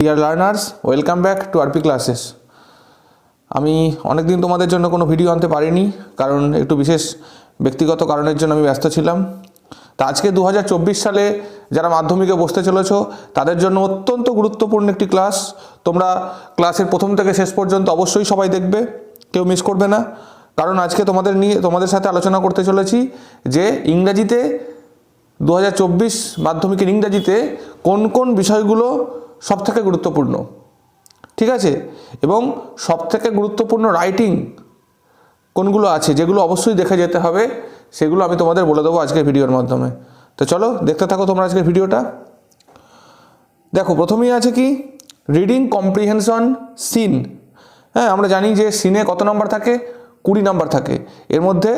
Dear learners, welcome back to RP classes. আমি অনেক দিন তোমাদের জন্য কোনো ভিডিও আনতে পারিনি, কারণ একটু বিশেষ ব্যক্তিগত কারণের জন্য আমি ব্যস্ত ছিলাম। তা আজকে 2024 সালে যারা মাধ্যমিকে বসতে চলেছো তাদের জন্য অত্যন্ত গুরুত্বপূর্ণ একটি ক্লাস। তোমরা ক্লাসের প্রথম থেকে শেষ পর্যন্ত অবশ্যই সবাই দেখবে, কেউ মিস করবে না। কারণ আজকে তোমাদের সাথে আলোচনা করতে চলেছি যে ইংরাজিতে 2024 মাধ্যমিকের ইংরাজিতে কোন কোন বিষয়গুলো সবথেকে গুরুত্বপূর্ণ, ঠিক আছে, এবং সবথেকে গুরুত্বপূর্ণ রাইটিং কোনগুলো আছে যেগুলো অবশ্যই দেখে যেতে হবে, সেগুলো আমি তোমাদের বলে দেবো আজকের ভিডিওর মাধ্যমে। তো চলো দেখতে থাকো তোমরা আজকের ভিডিওটা। দেখো, প্রথমেই আছে কি রিডিং কম্প্রিহেনশন সিন। হ্যাঁ, আমরা জানি যে সিনে কত নাম্বার থাকে, 20 নাম্বার থাকে। এর মধ্যে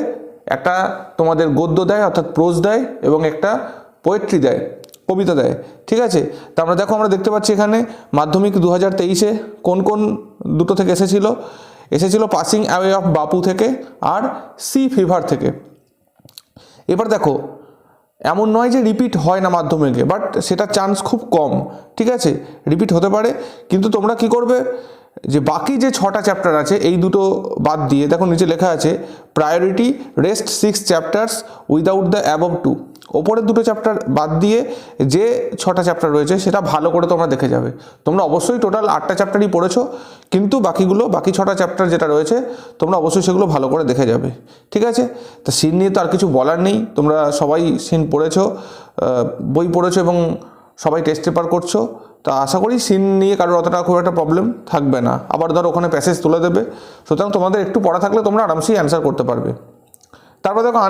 একটা তোমাদের গদ্য দেয় অর্থাৎ প্রোজ দেয় এবং একটা পোয়েট্রি দেয়, কবিতা দেয়, ঠিক আছে। তা আমরা দেখতে পাচ্ছি এখানে মাধ্যমিক 2023-এ কোন কোন দুটো থেকে এসেছিল পাসিং অ্যাওয়ে অফ বাপু থেকে আর সি ফিভার থেকে। এবার দেখো, এমন নয় যে রিপিট হয় না মাধ্যমিকে, বাট সেটার চান্স খুব কম, ঠিক আছে। রিপিট হতে পারে, কিন্তু তোমরা কি করবে যে বাকি যে 6টা চ্যাপ্টার আছে এই দুটো বাদ দিয়ে, দেখো নিচে লেখা আছে priority rest 6 chapters without the above 2। ওপরের দুটো চ্যাপ্টার বাদ দিয়ে যে 6টা চ্যাপ্টার রয়েছে সেটা ভালো করে তোমরা দেখে যাবে। তোমরা অবশ্যই টোটাল 8টা চ্যাপ্টারই পড়েছো, কিন্তু বাকি 6টা চ্যাপ্টার যেটা রয়েছে তোমরা অবশ্যই সেগুলো ভালো করে দেখে যাবে, ঠিক আছে। তা সিন নিয়ে তো আর কিছু বলার নেই, তোমরা সবাই সিন পড়েছো, বই পড়েছো এবং সবাই টেস্ট পেপার করছো। তা আশা করি সিন নিয়ে কারোর অতটা খুব একটা প্রবলেম থাকবে না। আবার ধর ওখানে প্যাসেজ তুলে দেবে, সুতরাং তোমাদের একটু পড়া থাকলে তোমরা আরামসেই অ্যান্সার করতে পারবে। তারপর দেখো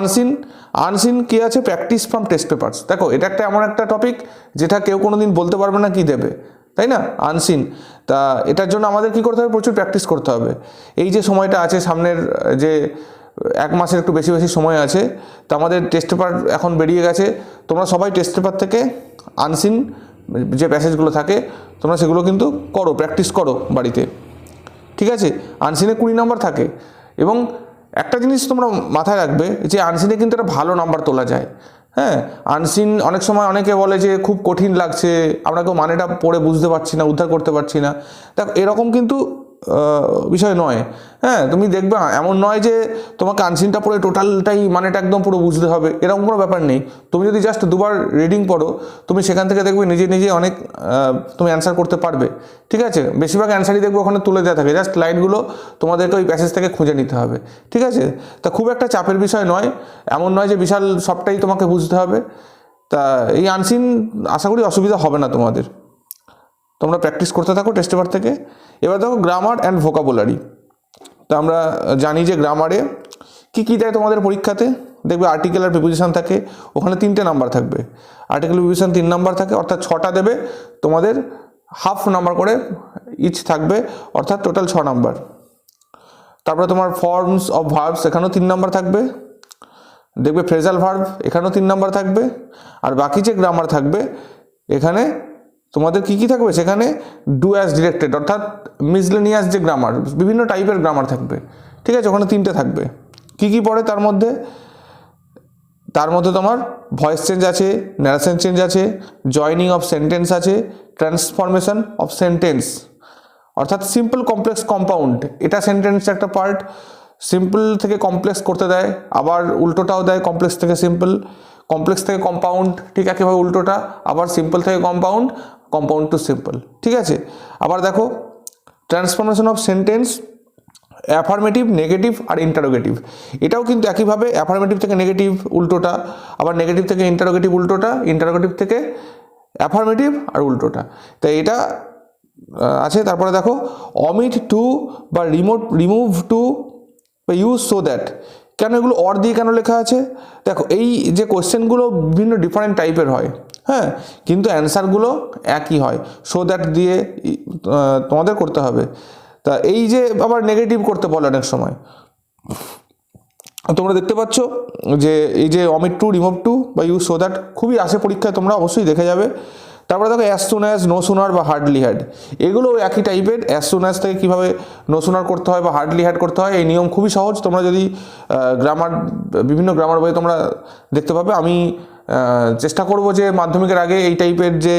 আনসিন কি আছে, প্র্যাকটিস ফ্রম টেস্ট পেপারস। দেখো, এটা একটা এমন একটা টপিক যেটা কেউ কোনো দিন বলতে পারবে না কি দেবে, তাই না, আনসিন। তা এটার জন্য আমাদের কি করতে হবে, প্রচুর প্র্যাকটিস করতে হবে। এই যে সময়টা আছে সামনের, যে 1 মাসের একটু বেশি সময় আছে, তা আমাদের টেস্ট পেপার এখন বেরিয়ে গেছে। তোমরা সবাই টেস্ট পেপার থেকে আনসিন যে প্যাসেজগুলো থাকে তোমরা সেগুলো কিন্তু করো, প্র্যাকটিস করো বাড়িতে, ঠিক আছে। আনসিনে 20 নাম্বার থাকে এবং একটা জিনিস তোমরা মাথায় রাখবে যে আনসিনে কিন্তু একটা ভালো নাম্বার তোলা যায়। হ্যাঁ, আনসিন অনেক সময় অনেকে বলে যে খুব কঠিন লাগছে, আমরা কেউ মানেটা পড়ে বুঝতে পারছি না, উদ্ধার করতে পারছি না। দেখো, এরকম কিন্তু বিষয় নয়। হ্যাঁ, তুমি দেখবে এমন নয় যে তোমাকে আনসিনটা পড়ে টোটালটাই মানেটা একদম পুরো বুঝতে হবে, এরকম কোনো ব্যাপার নেই। তুমি যদি জাস্ট 2বার রিডিং পড়ো, তুমি সেখান থেকে দেখবে নিজে অনেক তুমি অ্যান্সার করতে পারবে, ঠিক আছে। বেশিরভাগ অ্যান্সারই দেখবে ওখানে তুলে দেওয়া থাকে, জাস্ট লাইনগুলো তোমাদেরকে ওই প্যাসেজ থেকে খুঁজে নিতে হবে, ঠিক আছে। তা খুব একটা চাপের বিষয় নয়, এমন নয় যে বিশাল সবটাই তোমাকে বুঝতে হবে। তা এই আনসিন আশা করি অসুবিধা হবে না তোমাদের, তোমরা প্র্যাকটিস করতে থাকো টেস্ট পেপার থেকে। এবার দেখো গ্রামার অ্যান্ড ভোকাবুলারি। তো আমরা জানি যে গ্রামারে কী দেয় তোমাদের পরীক্ষাতে, দেখবে আর্টিকেল আর প্রিপোজিশন থাকে, ওখানে 3টে নাম্বার থাকবে। আর্টিকেল প্রিপোজিশন 3 নাম্বার থাকে, অর্থাৎ 6টা দেবে, তোমাদের হাফ নাম্বার করে ইচ থাকবে, অর্থাৎ টোটাল 6 নাম্বার। তারপরে তোমার ফর্মস অফ ভার্বস, এখানেও 3 নাম্বার থাকবে। দেখবে ফ্রেজাল ভার্ব, এখানেও 3 নাম্বার থাকবে। আর বাকি যে গ্রামার থাকবে এখানে তোমাদের কি থাকবে, সেখানে ডু অ্যাজ ডিরেক্টেড অর্থাৎ মিসলেনিয়াস যে গ্রামার, বিভিন্ন টাইপের গ্রামার থাকবে, ঠিক আছে। ওখানে 3টে থাকবে। কি পড়ে তার মধ্যে তোমার ভয়েস চেঞ্জ আছে, ন্যারেশন চেঞ্জ আছে, জয়নিং অফ সেন্টেন্স আছে, ট্রান্সফরমেশন অফ সেন্টেন্স অর্থাৎ সিম্পল কমপ্লেক্স কম্পাউন্ড, এটা সেন্টেন্সের একটা পার্ট। সিম্পল থেকে কমপ্লেক্স করতে দেয়, আবার উল্টোটাও দেয়, কমপ্লেক্স থেকে সিম্পল, কমপ্লেক্স থেকে কম্পাউন্ড, ঠিক একইভাবে উল্টোটা, আবার সিম্পল থেকে কম্পাউন্ড টু সিম্পল, ঠিক আছে। আবার দেখো transformation of sentence, affirmative, negative আর ইন্টারোগেটিভ। এটাও কিন্তু একইভাবে অ্যাফার্মেটিভ থেকে নেগেটিভ উল্টোটা, আবার নেগেটিভ থেকে ইন্টারোগেটিভ উল্টোটা, ইন্টারোগেটিভ থেকে অ্যাফার্মেটিভ আর উল্টোটা। তাই এটা আছে। তারপরে দেখো অমিট টু বা রিমুভ টু বা ইউজ সো দ্যাট। কেন এগুলো অর দিয়ে কেন লেখা আছে? দেখো, এই যে কোয়েশ্চেনগুলো বিভিন্ন ডিফারেন্ট টাইপের হয়, হ্যাঁ, কিন্তু অ্যান্সারগুলো একই হয়। সো দ্যাট দিয়ে তোমাদের করতে হবে। তা এই যে আবার নেগেটিভ করতে বলে অনেক সময়, তোমরা দেখতে পাচ্ছ যে এই যে অমিট টু, রিমুভ টু বা ইউজ সো দ্যাট খুবই আসে পরীক্ষায়, তোমরা অবশ্যই দেখে যাবে। তারপরে দেখো as soon as, no sooner বা হার্ডলি হ্যাড, এগুলো একই টাইপের। অ্যাজ সুন অ্যাজ থেকে কীভাবে নো সুনার করতে হয় বা হার্ডলি হ্যাড করতে হয়, এই নিয়ম খুবই সহজ। তোমরা যদি বিভিন্ন গ্রামার বই তোমরা দেখতে পাবে। আমি চেষ্টা করব যে মাধ্যমিকের আগে এই টাইপের যে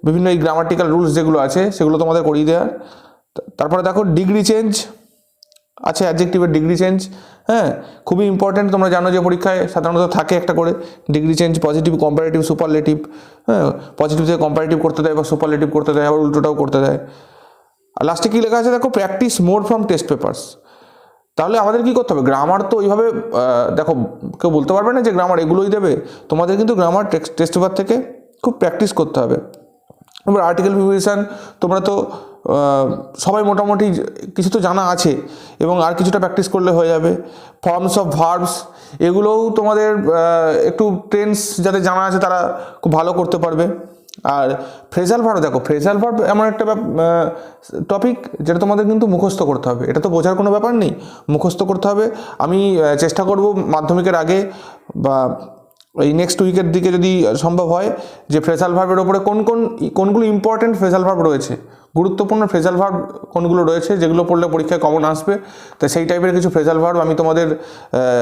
বিভিন্ন এই গ্রামাটিক্যাল রুলস যেগুলো আছে সেগুলো তোমাদের করিয়ে দেওয়ার। তারপরে দেখো ডিগ্রি চেঞ্জ আছে, অ্যাডজেক্টিভের ডিগ্রি চেঞ্জ, হ্যাঁ খুবই ইম্পর্টেন্ট। তোমরা জানো যে পরীক্ষায় সাধারণত থাকে একটা করে degree change, positive, comparative, superlative. হ্যাঁ, পজিটিভ থেকে কম্পারেটিভ করতে দেয় বা সুপারলেটিভ করতে দেয়, আবার উল্টোটাও করতে দেয়। আর লাস্টে কী লেখা আছে দেখো, practice more from test papers. তাহলে আমাদের কী করতে হবে, গ্রামার তো ওইভাবে দেখো কেউ বলতে পারবে না যে গ্রামার এগুলোই দেবে, তোমাদের কিন্তু গ্রামার টেস্ট পেপার থেকে খুব প্র্যাকটিস করতে হবে। এবার আর্টিকেল প্রিপারেশন তোমরা তো সবাই মোটামুটি কিছু তো জানা আছে, এবং আর কিছুটা প্র্যাকটিস করলে হয়ে যাবে। ফর্মস অফ ভার্বস এগুলোও তোমাদের একটু টেন্স যাদের জানা আছে তারা খুব ভালো করতে পারবে। আর ফ্রেজাল ভার্ব, দেখো ফ্রেজাল ভার্ব এমন একটা টপিক যেটা তোমাদের কিন্তু মুখস্থ করতে হবে, এটা তো বোঝার কোনো ব্যাপার নেই, মুখস্থ করতে হবে। আমি চেষ্টা করব মাধ্যমিকের আগে বা এই নেক্সট উইকের দিকে যদি সম্ভব হয় যে ফ্রেজাল ভার্বের ওপরে কোনগুলো ইম্পর্টেন্ট ফ্রেজাল ভার্ব রয়েছে, গুরুত্বপূর্ণ ফ্রেজাল ভার্ব কোনগুলো রয়েছে যেগুলো পড়লে পরীক্ষায় কমন আসবে, তো সেই টাইপের কিছু ফ্রেজাল ভার্ব আমি তোমাদের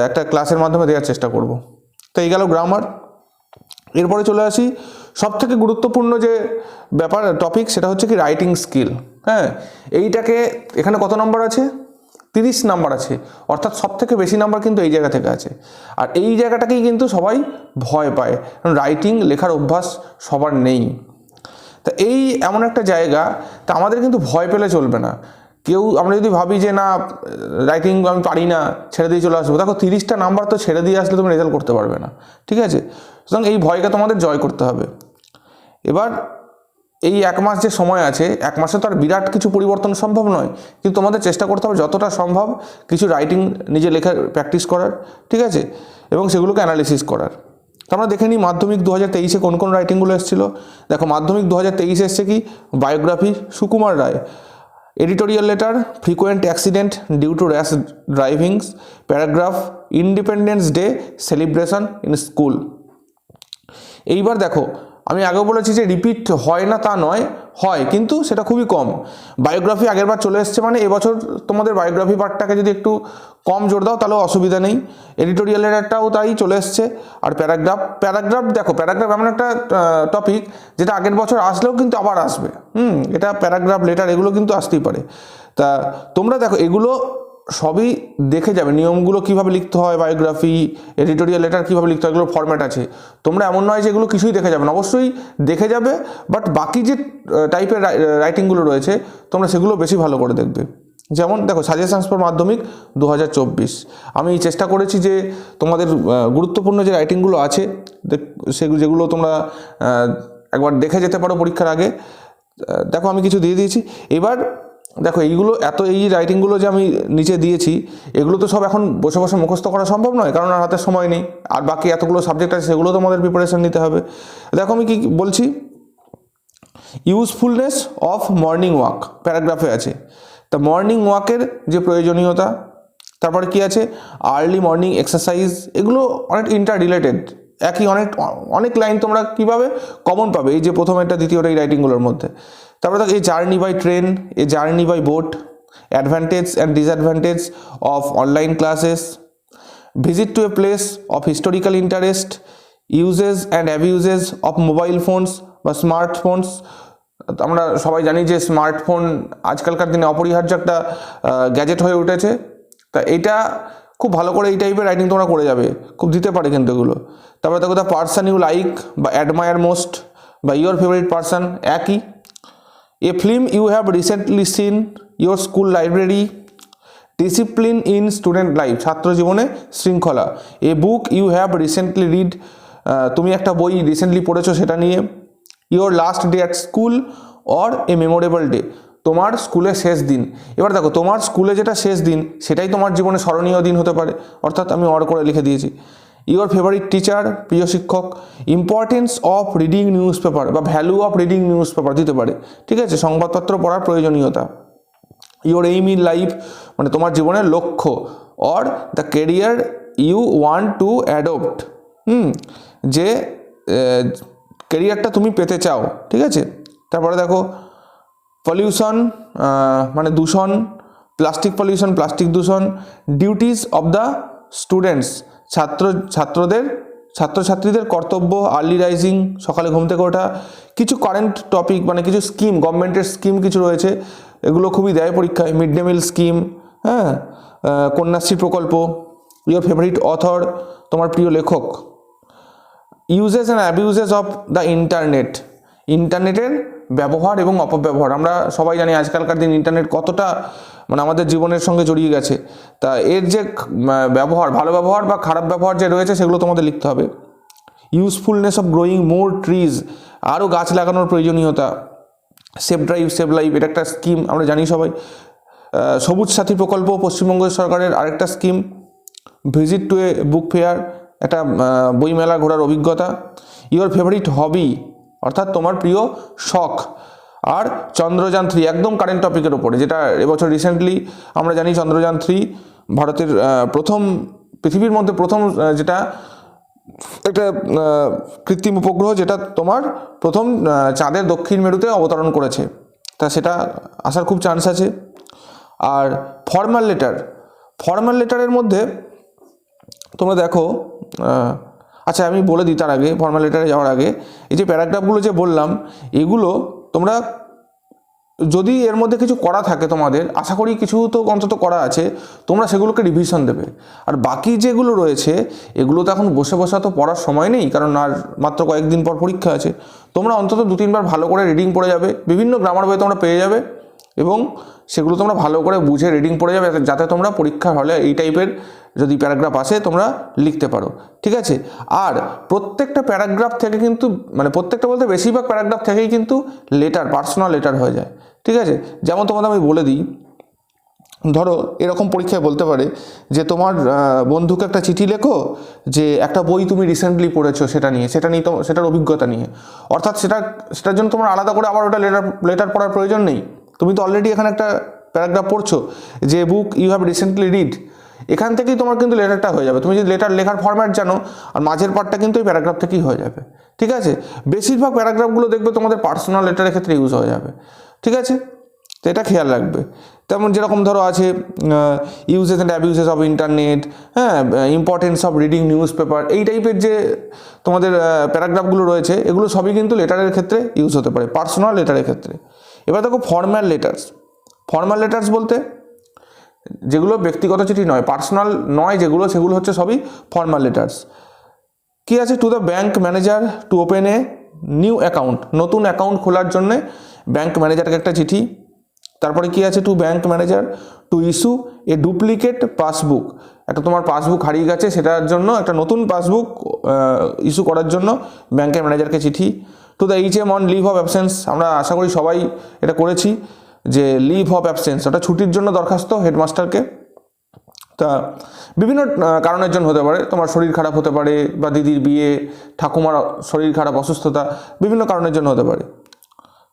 একটা ক্লাসের মাধ্যমে দেওয়ার চেষ্টা করব। তো এই গেল গ্রামার। এরপরে চলে আসি সবথেকে গুরুত্বপূর্ণ যে ব্যাপার টপিক, সেটা হচ্ছে কি রাইটিং স্কিল। হ্যাঁ, এইটাকে এখানে কত নম্বর আছে, 30 নাম্বার আছে, অর্থাৎ সবথেকে বেশি নাম্বার কিন্তু এই জায়গা থেকে আছে। আর এই জায়গাটাকেই কিন্তু সবাই ভয় পায়, কারণ রাইটিং লেখার অভ্যাস সবার নেই। তা এই এমন একটা জায়গা, তা আমাদের কিন্তু ভয় পেলে চলবে না। কেউ আমরা যদি ভাবি যে না রাইটিং আমি পারি না, ছেড়ে দিয়ে চলে আসবো, দেখো 30টা নাম্বার তো ছেড়ে দিয়ে আসলে তুমি রেজাল্ট করতে পারবে না, ঠিক আছে? সুতরাং এই ভয়কে তোমাদের জয় করতে হবে। এবার এই 1 মাস যে সময় আছে, 1 মাসে তো আর বিরাট কিছু পরিবর্তন সম্ভব নয়, কিন্তু তোমাদের চেষ্টা করতে হবে যতটা সম্ভব কিছু রাইটিং নিজে লেখার প্র্যাকটিস করার, ঠিক আছে, এবং সেগুলোকে অ্যানালিসিস করার। আমরা দেখে নিই মাধ্যমিক 2023-এ কোন কোন রাইটিংগুলো এসেছিলো। দেখো মাধ্যমিক 2023 এসছে কি, biography Sukumar Ray, editorial letter frequent accident due to rash drivings, paragraph Independence Day celebration in school. এইবার দেখো আমি আগেও বলেছি যে রিপিট হয় না তা নয়, হয়, কিন্তু সেটা খুবই কম। বায়োগ্রাফি আগেরবার চলে এসছে, মানে এবছর তোমাদের বায়োগ্রাফি পার্টটাকে যদি একটু কম জোর দাও তাহলেও অসুবিধা নেই। এডিটোরিয়াল লেটারটাও তাই চলে এসছে। আর প্যারাগ্রাফ দেখো, প্যারাগ্রাফ এমন একটা টপিক যেটা আগের বছর আসলেও কিন্তু আবার আসবে। এটা প্যারাগ্রাফ লেটার এগুলো কিন্তু আসতেই পারে। তা তোমরা দেখো এগুলো সবই দেখে যাবে, নিয়মগুলো কীভাবে লিখতে হয়, বায়োগ্রাফি এডিটোরিয়াল লেটার কীভাবে লিখতে হয়, এগুলোর ফরম্যাট আছে। তোমরা এমন নয় যে এগুলো কিছুই দেখে যাবে না, অবশ্যই দেখে যাবে, বাট বাকি যে টাইপের রাইটিংগুলো রয়েছে তোমরা সেগুলো বেশি ভালো করে দেখবে। যেমন দেখো সাজেশনস ফর মাধ্যমিক 2024, আমি চেষ্টা করেছি যে তোমাদের গুরুত্বপূর্ণ যে রাইটিংগুলো আছে সেগুলো যেগুলো তোমরা একবার দেখে যেতে পারো পরীক্ষার আগে। দেখো আমি কিছু দিয়ে দিয়েছি। এবার দেখো এইগুলো এই রাইটিংগুলো যে আমি নিচে দিয়েছি এগুলো তো সব এখন বসে বসে মুখস্থ করা সম্ভব নয়, কারণ আর হাতে সময় নেই, আর বাকি এতগুলো সাবজেক্ট আছে সেগুলো তোমাদের প্রিপারেশন নিতে হবে। দেখো আমি কি বলছি, ইউজফুলনেস অফ মর্নিং ওয়াক প্যারাগ্রাফে আছে। তা মর্নিং ওয়াকের যে প্রয়োজনীয়তা, তারপরে কি আছে আর্লি মর্নিং এক্সারসাইজ, এগুলো অনেক ইন্টার রিলেটেড, একই অনেক লাইন তোমরা কীভাবে কমন পাবে এই যে প্রথম একটা দ্বিতীয়টা এই রাইটিংগুলোর মধ্যে। তারপরে দেখো এই journey by train, a journey by boat, advantage and disadvantage of online classes, visit to a place of historical interest, uses and abuses of mobile phones বা স্মার্টফোনস। আমরা সবাই জানি যে স্মার্টফোন আজকালকার দিনে অপরিহার্য একটা গ্যাজেট হয়ে উঠেছে। তা এটা খুব ভালো করে এই টাইপের রাইটিং তোমরা করে যাবে, খুব দিতে পারে কিন্তু এগুলো। তারপরে দেখো দ্য পার্সন ইউ লাইক বা অ্যাডমায়ার মোস্ট বা ইয়োর ফেভারিট পার্সন একই। A film you have recently seen, your school library, discipline in student life ছাত্র জীবনে শৃঙ্খলা, a book you have recently read, তুমি একটা বই রিসেন্টলি পড়েছো সেটা নিয়ে, your last day at school or a memorable day, তোমার স্কুলের শেষ দিন। এবার দেখো তোমার স্কুলে যেটা শেষ দিন সেটাই তোমার জীবনে স্মরণীয় দিন হতে পারে, অর্থাৎ আমি অর করে লিখে দিয়েছি। ইয়োর ফেভারিট টিচার প্রিয় শিক্ষক, importance of reading newspaper বা value of reading newspaper দিতে পারে, ঠিক আছে, সংবাদপত্র পড়ার প্রয়োজনীয়তা। ইয়োর এইম ইন লাইফ মানে তোমার জীবনের লক্ষ্য, or the career you want to adopt, যে ক্যারিয়ারটা তুমি পেতে চাও, ঠিক আছে। তারপরে দেখো পলিউশন মানে দূষণ, প্লাস্টিক পলিউশন প্লাস্টিক দূষণ, ডিউটিস অফ দ্য স্টুডেন্টস ছাত্রদের ছাত্রছাত্রীদের কর্তব্য, আর্লি রাইজিং, সকালে ঘুম থেকে ওঠা, কিছু কারেন্ট টপিক মানে কিছু স্কিম, গভর্নমেন্টের স্কিম কিছু রয়েছে, এগুলো খুবই দেয় পরীক্ষায়। মিড ডে মিল স্কিম, হ্যাঁ, কন্যাশ্রী প্রকল্প, ইয়োর ফেভারিট অথর, তোমার প্রিয় লেখক। Uses and abuses of the internet, ইন্টারনেটের ব্যবহার এবং অপব্যবহার। আমরা সবাই জানি আজকালকার দিন ইন্টারনেট কতটা মানে আমাদের জীবনের সঙ্গে জড়িয়ে গেছে। তা এর যে ব্যবহার, ভালো ব্যবহার বা খারাপ ব্যবহার যে রয়েছে সেগুলো তোমাদের লিখতে হবে। Usefulness of growing more trees, আরও গাছ লাগানোর প্রয়োজনীয়তা। সেভ ড্রাইভ সেভ লাইফ, এটা একটা স্কিম আমরা জানি সবাই। সবুজ সাথী প্রকল্প পশ্চিমবঙ্গ সরকারের আরেকটা scheme. Visit to A book fair, একটা বইমেলা ঘোরার অভিজ্ঞতা। ইওর ফেভারিট হবি, অর্থাৎ তোমার প্রিয় শখ। আর চন্দ্রযান 3, একদম কারেন্ট টপিকের ওপরে, যেটা এবছর রিসেন্টলি আমরা জানি চন্দ্রযান 3 ভারতের প্রথম, পৃথিবীর মধ্যে প্রথম যেটা একটা কৃত্রিম উপগ্রহ, যেটা তোমার প্রথম চাঁদের দক্ষিণ মেরুতে অবতরণ করেছে। তা সেটা আসার খুব চান্স আছে। আর ফর্মাল লেটার, ফর্মাল লেটারের মধ্যে তোমরা দেখো, আচ্ছা আমি বলে দিই তার আগে, ফর্মাল লেটারে যাওয়ার আগে, এই যে প্যারাগ্রাফগুলো যে বললাম, এগুলো তোমরা যদি এর মধ্যে কিছু করা থাকে তোমাদের, আশা করি কিছু তো অন্তত করা আছে, তোমরা সেগুলোকে রিভিশন দেবে। আর বাকি যেগুলো রয়েছে এগুলো তো এখন বসে বসে তো পড়ার সময় নেই, কারণ আর মাত্র কয়েকদিন পর পরীক্ষা আছে। তোমরা অন্তত 2-3 বার ভালো করে রিডিং পড়ে যাবে, বিভিন্ন গ্রামার বই তোমরা পেয়ে যাবে, এবং সেগুলো তোমরা ভালো করে বুঝে রিডিং পড়ে যাবে, যাতে তোমরা পরীক্ষার হলে এই টাইপের যদি প্যারাগ্রাফ আসে তোমরা লিখতে পারো, ঠিক আছে। আর প্রত্যেকটা প্যারাগ্রাফ থেকে কিন্তু, মানে প্রত্যেকটা বলতে বেশিরভাগ প্যারাগ্রাফ থেকেই কিন্তু লেটার, পার্সোনাল লেটার হয়ে যায়, ঠিক আছে। যেমন তোমাদের আমি বলে দিই, ধরো এরকম পরীক্ষায় বলতে পারে যে তোমার বন্ধুকে একটা চিঠি লেখো যে একটা বই তুমি রিসেন্টলি পড়েছো সেটা নিয়ে তো সেটার অভিজ্ঞতা নিয়ে। অর্থাৎ সেটার জন্য তোমার আলাদা করে আবার ওটা লেটার পড়ার প্রয়োজন নেই। তুমি তো অলরেডি এখানে একটা প্যারাগ্রাফ পড়ছো যে book you have recently read, এখান থেকেই তোমার কিন্তু লেটারটা হয়ে যাবে। তুমি যদি লেটার লেখার ফরম্যাট জানো, আর মাঝের পার্টটা কিন্তু এই প্যারাগ্রাফ থেকেই হয়ে যাবে, ঠিক আছে। বেশিরভাগ প্যারাগ্রাফগুলো দেখবে তোমাদের পার্সোনাল লেটারের ক্ষেত্রে ইউজ হয়ে যাবে, ঠিক আছে। তো এটা খেয়াল রাখবে। তেমন যেরকম ধরো আছে uses and abuses of internet, হ্যাঁ, importance of reading newspaper, এই টাইপের যে তোমাদের প্যারাগ্রাফগুলো রয়েছে, এগুলো সবই কিন্তু লেটারের ক্ষেত্রে ইউজ হতে পারে, পার্সোনাল লেটারের ক্ষেত্রে। এবার দেখো ফর্মাল লেটার্স। ফর্মাল লেটার্স বলতে যেগুলো ব্যক্তিগত চিঠি নয়, পার্সোনাল নয় যেগুলো, সেগুলো হচ্ছে সবই ফর্মাল লেটার্স। কী আছে? To the bank manager to open a new account, নতুন অ্যাকাউন্ট খোলার জন্যে ব্যাঙ্ক ম্যানেজারকে একটা চিঠি। তারপরে কি আছে? To bank manager to issue a duplicate passbook, একটা তোমার পাসবুক হারিয়ে গেছে, সেটার জন্য একটা নতুন পাসবুক ইস্যু করার জন্য ব্যাঙ্কের ম্যানেজারকে চিঠি। To the HM on leave of absence, আমরা আশা করি সবাই এটা করেছি, যে লিভ অফ অ্যাবসেন্স, ওটা ছুটির জন্য দরখাস্ত হেডমাস্টারকে। তা বিভিন্ন কারণের জন্য হতে পারে, তোমার শরীর খারাপ হতে পারে, বা দিদির বিয়ে, ঠাকুমার শরীর খারাপ, অসুস্থতা, বিভিন্ন কারণের জন্য হতে পারে।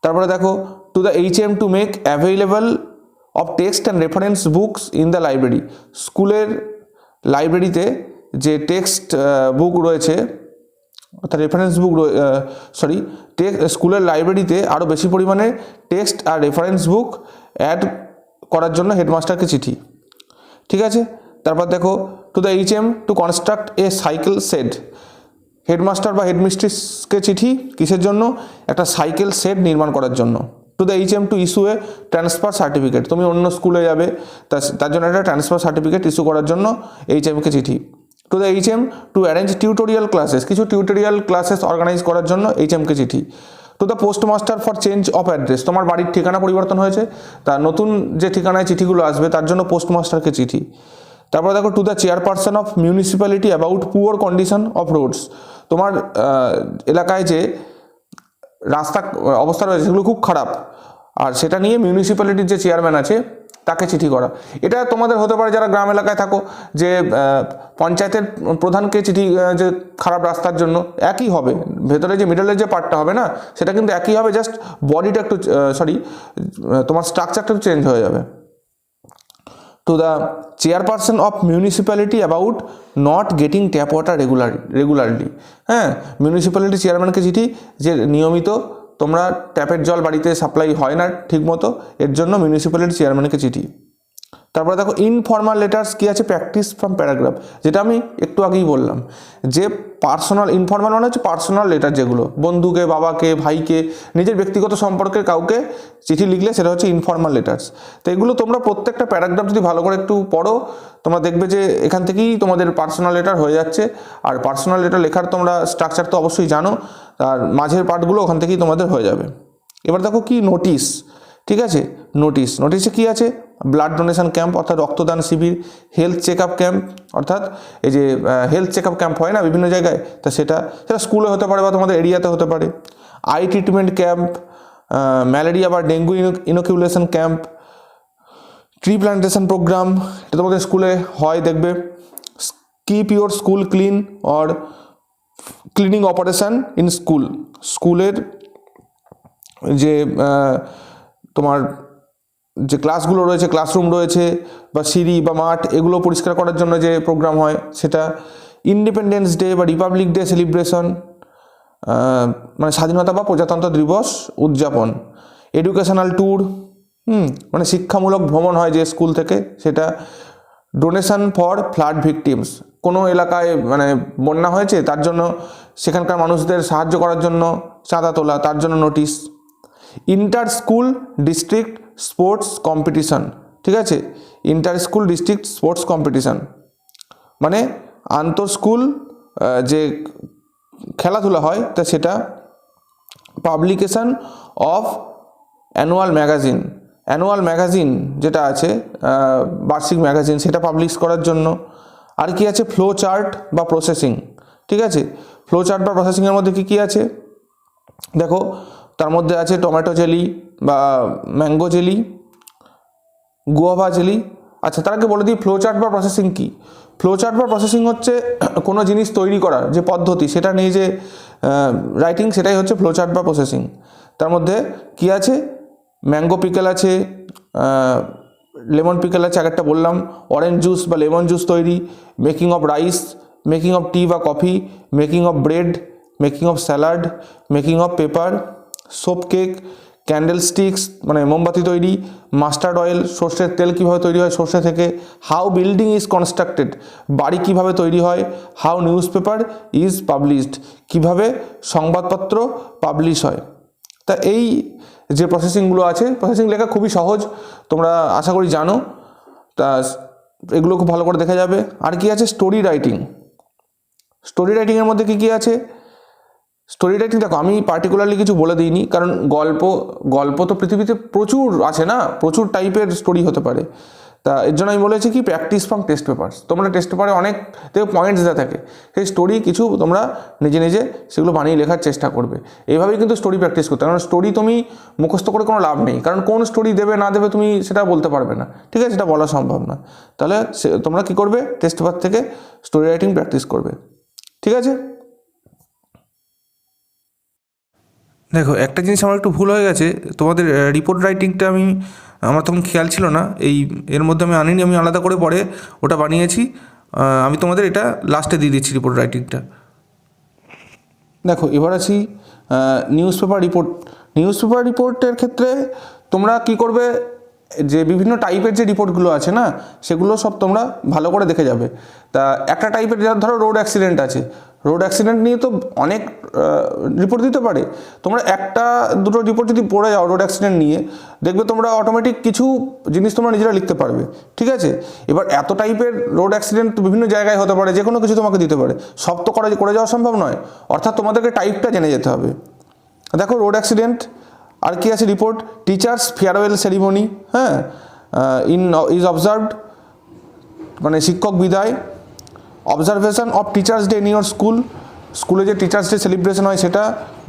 তারপরে দেখো to the HM to make available of text and reference books in the library, স্কুলের লাইব্রেরিতে যে টেক্সট বুক রয়েছে, অর্থাৎ রেফারেন্স বুক, স্কুলের লাইব্রেরিতে আরও বেশি পরিমাণে টেক্সট আর রেফারেন্স বুক অ্যাড করার জন্য হেডমাস্টারকে চিঠি, ঠিক আছে। তারপর দেখো to the HM to construct a cycle shed, headmaster বা হেডমিস্ট্রেসকে চিঠি, কিসের জন্য? একটা সাইকেল শেড নির্মাণ করার জন্য। To the HM to issue a transfer certificate, তুমি অন্য স্কুলে যাবে, তার জন্য একটা ট্রান্সফার সার্টিফিকেট ইস্যু করার জন্য এইচএমকে চিঠি। To the HM to arrange tutorial classes, কিছু টিউটোরিয়াল ক্লাসেস অর্গানাইজ করার জন্য এইচএমকে চিঠি। To the postmaster for change of address, তোমার বাড়ির ঠিকানা পরিবর্তন হয়েছে, তা নতুন যে ঠিকানায় চিঠিগুলো আসবে তার জন্য পোস্টমাস্টারকে চিঠি। তারপরে দেখো to the chairperson of municipality about poor condition of roads, তোমার এলাকায় যে রাস্তা অবস্থা রয়েছে সেগুলো খুব খারাপ, আর সেটা নিয়ে মিউনিসিপ্যালিটির যে চেয়ারম্যান আছে তাকে চিঠি করা। এটা তোমাদের হতে পারে যারা গ্রাম এলাকায় থাকো, যে পঞ্চায়েতের প্রধানকে চিঠি, যে খারাপ রাস্তার জন্য, একই হবে, ভেতরে যে মিডলের যে পার্টটা হবে না, সেটা কিন্তু একই হবে, জাস্ট বডিটা একটু তোমার স্ট্রাকচারটা একটু চেঞ্জ হয়ে যাবে। Two the chairperson of municipality about not getting tap water regularly, হ্যাঁ, মিউনিসিপ্যালিটি চেয়ারম্যানকে চিঠি যে নিয়মিত তোমরা ট্যাপের জল বাড়িতে সাপ্লাই হয় না ঠিকমতো, এর জন্য মিউনিসিপ্যালিটি চেয়ারম্যানকে চিঠি। তারপরে দেখো ইনফর্মাল লেটার্স কী আছে, প্র্যাকটিস ফ্রম প্যারাগ্রাফ, যেটা আমি একটু আগেই বললাম যে পার্সোনাল, ইনফর্মাল মানে হচ্ছে পার্সোনাল লেটার, যেগুলো বন্ধুকে, বাবাকে, ভাইকে, নিজের ব্যক্তিগত সম্পর্কের কাউকে চিঠি লিখলে সেটা হচ্ছে ইনফর্মাল লেটার্স। তো এগুলো তোমরা প্রত্যেকটা প্যারাগ্রাফ যদি ভালো করে একটু পড়ো, তোমরা দেখবে যে এখান থেকেই তোমাদের পার্সোনাল লেটার হয়ে যাচ্ছে। আর পার্সোনাল লেটার লেখার তোমরা স্ট্রাকচার তো অবশ্যই জানো, আর মাঝের পার্টগুলো ওখান থেকেই তোমাদের হয়ে যাবে। এবার দেখো কি নোটিশ, ঠিক আছে, নোটিশে কী আছে, ব্লাড ডোনেশন ক্যাম্প অর্থাৎ রক্তদান শিবির, হেলথ চেক আপ ক্যাম্প অর্থাৎ এই যে হেলথ চেক আপ ক্যাম্প হয় না বিভিন্ন জায়গায়, তা সেটা স্কুলে হতে পারে বা তোমাদের এরিয়াতে হতে পারে। আই ট্রিটমেন্ট ক্যাম্প, ম্যালেরিয়া বা dengue inoculation camp, tree plantation programme, এটা তোমাদের স্কুলে হয় দেখবে। Keep your school clean or cleaning operation in school, স্কুলের যে তোমার যে ক্লাসগুলো রয়েছে, ক্লাসরুম রয়েছে বা সিঁড়ি বা মাঠ, এগুলো পরিষ্কার করার জন্য যে প্রোগ্রাম হয় সেটা। ইন্ডিপেন্ডেন্স ডে বা রিপাবলিক ডে সেলিব্রেশন, মানে স্বাধীনতা বা প্রজাতন্ত্র দিবস উদযাপন। এডুকেশনাল ট্যুর, মানে শিক্ষামূলক ভ্রমণ হয় যে স্কুল থেকে, সেটা। ডোনেশন ফর ফ্লাড ভিকটিমস, কোনো এলাকায় মানে বন্যা হয়েছে তার জন্য সেখানকার মানুষদের সাহায্য করার জন্য চাঁদা তোলা, তার জন্য notice. Inter school district sports competition, ঠিক আছে, inter school district sports competition মানে আন্তঃ স্কুল যে খেলাধুলা হয় তা সেটা। পাবলিকেশন অফ অ্যানুয়াল ম্যাগাজিন যেটা আছে বার্ষিক ম্যাগাজিন, সেটা পাবলিশ করার জন্য। আর কি আছে, ফ্লো চার্ট বা প্রসেসিং, ঠিক আছে, ফ্লো চার্ট বা প্রসেসিংয়ের মধ্যে কী কী আছে দেখো, তার মধ্যে আছে টমেটো জেলি বা ম্যাঙ্গো জেলি, গুয়াভা জেলি। আচ্ছা, তার আগে বলে দিই ফ্লো চার্ট বা প্রসেসিং কী। ফ্লো চার্ট বা প্রসেসিং হচ্ছে কোনো জিনিস তৈরি করার যে পদ্ধতি, সেটা নিয়ে যে রাইটিং, সেটাই হচ্ছে ফ্লো চার্ট বা প্রসেসিং। তার মধ্যে কি আছে, ম্যাঙ্গো পিকেল আছে, লেমন পিকেল আছে, আগেরটা বললাম। অরেঞ্জ জুস বা লেমন জুস তৈরি, making of rice, making of tea বা coffee, making of bread, making of salad, making of paper, soap cake, candle sticks মানে মোমবাতি তৈরি, মাস্টার্ড অয়েল, সর্ষের তেল কীভাবে তৈরি হয় সর্ষে থেকে, হাউ বিল্ডিং ইজ কনস্ট্রাক্টেড বাড়ি কীভাবে তৈরি হয়, how news paper is published কীভাবে সংবাদপত্র পাবলিশ হয়। তা এই যে প্রসেসিংগুলো আছে, প্রসেসিং লেখা খুবই সহজ, তোমরা আশা করি জানো, তা এগুলো খুব ভালো করে দেখা যাবে। আর কি আছে, স্টোরি রাইটিংয়ের মধ্যে কী কী আছে, স্টোরি রাইটিং দেখো আমি পার্টিকুলারলি কিছু বলে দিইনি, কারণ গল্প তো পৃথিবীতে প্রচুর আছে না, প্রচুর টাইপের স্টোরি হতে পারে। তা এর জন্য আমি বলেছি কি প্র্যাকটিস ফ্রম টেস্ট পেপার্স, তোমরা টেস্ট পেপারে অনেক পয়েন্টস দেওয়া থাকে, সেই স্টোরি কিছু তোমরা নিজে সেগুলো বানিয়ে লেখার চেষ্টা করবে। এইভাবেই কিন্তু স্টোরি প্র্যাকটিস করতে, কারণ স্টোরি তুমি মুখস্থ করে কোনো লাভ নেই, কারণ কোন স্টোরি দেবে না দেবে তুমি সেটা বলতে পারবে না, ঠিক আছে, সেটা বলা সম্ভব না। তাহলে তোমরা কী করবে, টেস্ট পেপার থেকে স্টোরি রাইটিং প্র্যাকটিস করবে, ঠিক আছে। দেখো একটা জিনিস আমার একটু ভুল হয়ে গেছে, তোমাদের রিপোর্ট রাইটিংটা আমার তখন খেয়াল ছিল না, এর মধ্যে আমি আনিনি, আমি আলাদা করে পরে ওটা বানিয়েছি। আমি তোমাদের এটা লাস্টে দিয়ে দিচ্ছি রিপোর্ট রাইটিংটা। দেখো এবার আছি নিউজ পেপার রিপোর্টের ক্ষেত্রে তোমরা কি করবে, যে বিভিন্ন টাইপের যে রিপোর্টগুলো আছে না, সেগুলো সব তোমরা ভালো করে দেখে যাবে। তা একটা টাইপের ধরো রোড অ্যাক্সিডেন্ট আছে, রোড অ্যাক্সিডেন্ট নিয়ে তো অনেক রিপোর্ট দিতে পারে, তোমরা একটা দুটো রিপোর্ট যদি পড়ে যাও রোড অ্যাক্সিডেন্ট নিয়ে, দেখবে তোমরা অটোমেটিক কিছু জিনিস তোমরা নিজেরা লিখতে পারবে, ঠিক আছে। এবার এত টাইপের রোড অ্যাক্সিডেন্ট বিভিন্ন জায়গায় হতে পারে, যে কোনো কিছু তোমাকে দিতে পারে, সব তো করে যাওয়া সম্ভব নয়, অর্থাৎ তোমাদেরকে টাইপটা জেনে যেতে হবে। দেখো রোড অ্যাক্সিডেন্ট, আর কি আছে রিপোর্ট, টিচার্স ফেয়ারওয়েল সেরিমনি, হ্যাঁ, ইজ অবজার্ভড মানে শিক্ষক বিদায়, observation of teachers day in your স্কুলে যে টিচার্স ডে সেলিব্রেশন হয় সেটা,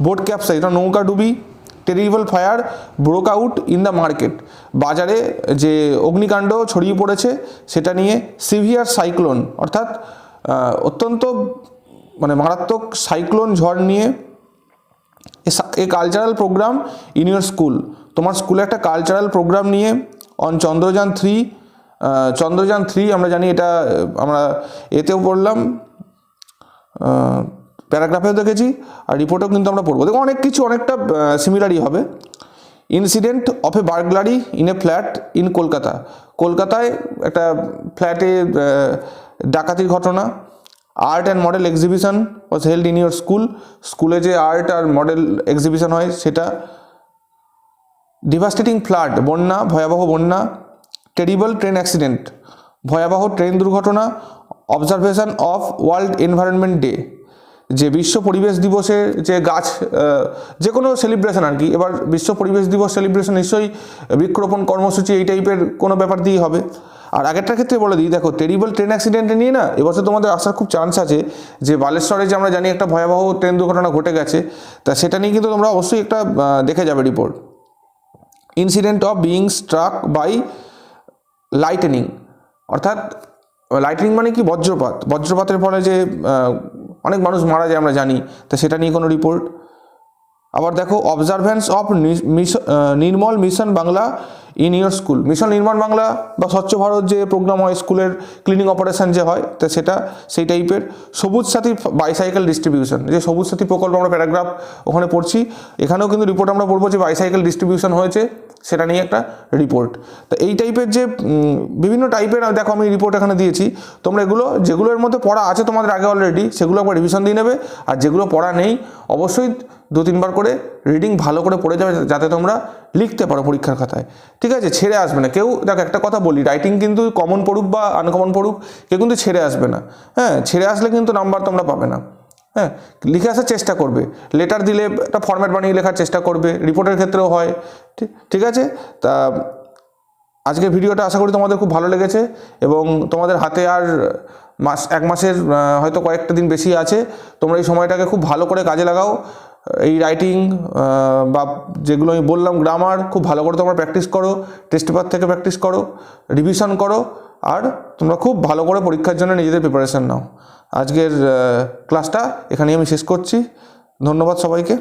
বোট ক্যাপসাইজ এটা নৌকা ডুবি, terrible fire broke out in the market বাজারে যে অগ্নিকাণ্ড ছড়িয়ে পড়েছে সেটা নিয়ে, সিভিয়ার সাইক্লোন অর্থাৎ অত্যন্ত মানে মারাত্মক সাইক্লোন ঝড় নিয়ে, a cultural programme in your school তোমার স্কুলে একটা কালচারাল প্রোগ্রাম নিয়ে, অন চন্দ্রযান 3 আমরা জানি, এটা আমরা এতেও পড়লাম, প্যারাগ্রাফেও দেখেছি, আর রিপোর্টেও কিন্তু আমরা পড়বো, দেখো অনেক কিছু অনেকটা সিমিলারই হবে। Incident of A burglary in a flat in Kolkata, কলকাতায় একটা ফ্ল্যাটে ডাকাতির ঘটনা। Art and model exhibition was held in your school, স্কুলে যে আর্ট আর মডেল এক্সিবিশন হয় সেটা। ডিভাস্টেটিং ফ্লাড, বন্যা, ভয়াবহ বন্যা। টেরিবল ট্রেন অ্যাক্সিডেন্ট, ভয়াবহ ট্রেন দুর্ঘটনা। Observation of world environment day, যে বিশ্ব পরিবেশ দিবসে যে গাছ, যে কোনো সেলিব্রেশন আর কি, এবার বিশ্ব পরিবেশ দিবস সেলিব্রেশন নিশ্চয়ই বৃক্ষরোপণ কর্মসূচি এই টাইপের কোনো ব্যাপার দিয়েই হবে। আর আগেরটার ক্ষেত্রে বলে দিই, দেখো টেরিবল ট্রেন অ্যাক্সিডেন্টে নিয়ে না এবছর তোমাদের আসার খুব চান্স আছে, যে বালেশ্বরে যে আমরা জানি একটা ভয়াবহ ট্রেন দুর্ঘটনা ঘটে গেছে, তা সেটা নিয়ে কিন্তু তোমরা অবশ্যই একটা দেখে যাবে report. Incident of being struck by lightning, অর্থাৎ লাইটনিং মানে কি, বজ্রপাত, বজ্রপাতের ফলে যে অনেক মানুষ মারা যায় আমরা জানি, তা সেটা নিয়ে কোনো রিপোর্ট। আবার দেখো observance of Nirmal mission Bangla in your school, mission Nirmal Bangla বা স্বচ্ছ ভারত যে প্রোগ্রাম হয় স্কুলের ক্লিনিং অপারেশন যে হয়, তা সেটা সেই টাইপের। সবুজ সাথী বাইসাইকেল ডিস্ট্রিবিউশন, যে সবুজ সাথী প্রকল্প আমরা প্যারাগ্রাফ ওখানে পড়ছি, এখানেও কিন্তু রিপোর্ট আমরা পড়বো যে বাইসাইকেল ডিস্ট্রিবিউশন হয়েছে, সেটা নিয়ে একটা রিপোর্ট। তো এই টাইপের যে বিভিন্ন টাইপের দেখো আমি রিপোর্ট এখানে দিয়েছি, তোমরা এগুলো যেগুলোর মধ্যে পড়া আছে তোমাদের আগে অলরেডি সেগুলো একবার রিভিশন দিয়ে নেবে, আর যেগুলো পড়া নেই অবশ্যই 2-3 বার করে রিডিং ভালো করে পড়ে যাবে, যাতে তোমরা লিখতে পারো পরীক্ষার খাতায়, ঠিক আছে? ছেড়ে আসবে না কেউ। দেখো একটা কথা বলি, রাইটিং কিন্তু কমন পড়ুক বা আনকমন পড়ুক, কেউ কিন্তু ছেড়ে আসবে না, হ্যাঁ? ছেড়ে আসলে কিন্তু নাম্বার তোমরা পাবে না, হ্যাঁ? লিখে আসার চেষ্টা করবে, লেটার দিলে একটা ফরম্যাট বানিয়ে লেখার চেষ্টা করবে, রিপোর্টের ক্ষেত্রেও হয়, ঠিক আছে? তা আজকের ভিডিওটা আশা করি তোমাদের খুব ভালো লেগেছে, এবং তোমাদের হাতে আর এক মাসের হয়তো কয়েকটা দিন বেশি আছে, তোমরা এই সময়টাকে খুব ভালো করে কাজে লাগাও। এই রাইটিং বা যেগুলো আমি বললাম গ্রামার খুব ভালো করে তোমরা প্র্যাকটিস করো, টেস্ট পেপার থেকে প্র্যাকটিস করো, রিভিশন করো, আর তোমরা খুব ভালো করে পরীক্ষার জন্য নিজেদের প্রিপারেশান নাও। আজকের ক্লাসটা এখানেই আমি শেষ করছি। ধন্যবাদ সবাইকে।